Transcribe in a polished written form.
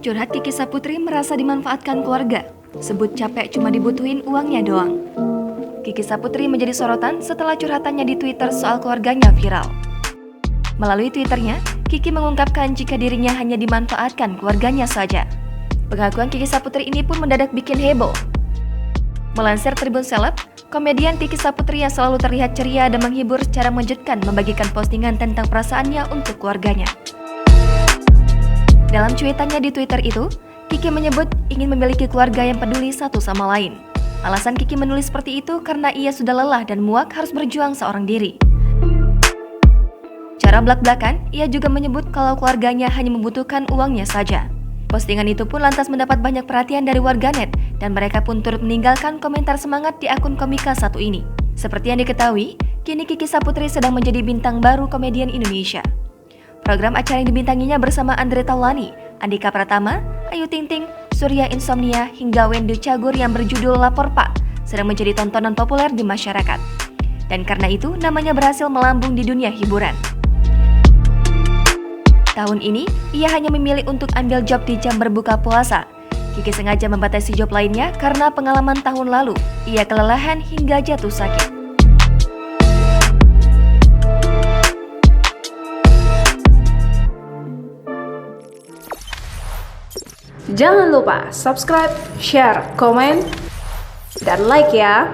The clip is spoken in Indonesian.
Curhat Kiki Saputri merasa dimanfaatkan keluarga. Sebut capek cuma dibutuhin uangnya doang. Kiki Saputri menjadi sorotan setelah curhatannya di Twitter soal keluarganya viral. Melalui Twitternya, Kiki mengungkapkan jika dirinya hanya dimanfaatkan keluarganya saja. Pengakuan Kiki Saputri ini pun mendadak bikin heboh. Melansir Tribun Seleb, komedian Kiki Saputri yang selalu terlihat ceria dan menghibur secara mengejutkan membagikan postingan tentang perasaannya untuk keluarganya. Dalam cuitannya di Twitter itu, Kiki menyebut ingin memiliki keluarga yang peduli satu sama lain. Alasan Kiki menulis seperti itu karena ia sudah lelah dan muak harus berjuang seorang diri. Cara belak-belakan, ia juga menyebut kalau keluarganya hanya membutuhkan uangnya saja. Postingan itu pun lantas mendapat banyak perhatian dari warganet dan mereka pun turut meninggalkan komentar semangat di akun Komika satu ini. Seperti yang diketahui, kini Kiki Saputri sedang menjadi bintang baru komedian Indonesia. Program acara yang dibintanginya bersama Andre Taulani, Andika Pratama, Ayu Ting Ting, Surya Insomnia, hingga Wendy Cagur yang berjudul Lapor Pak sedang menjadi tontonan populer di masyarakat. Dan karena itu, namanya berhasil melambung di dunia hiburan. Tahun ini, ia hanya memilih untuk ambil job di jam berbuka puasa. Kiki sengaja membatasi job lainnya karena pengalaman tahun lalu, ia kelelahan hingga jatuh sakit. Jangan lupa subscribe, share, komen, dan like ya!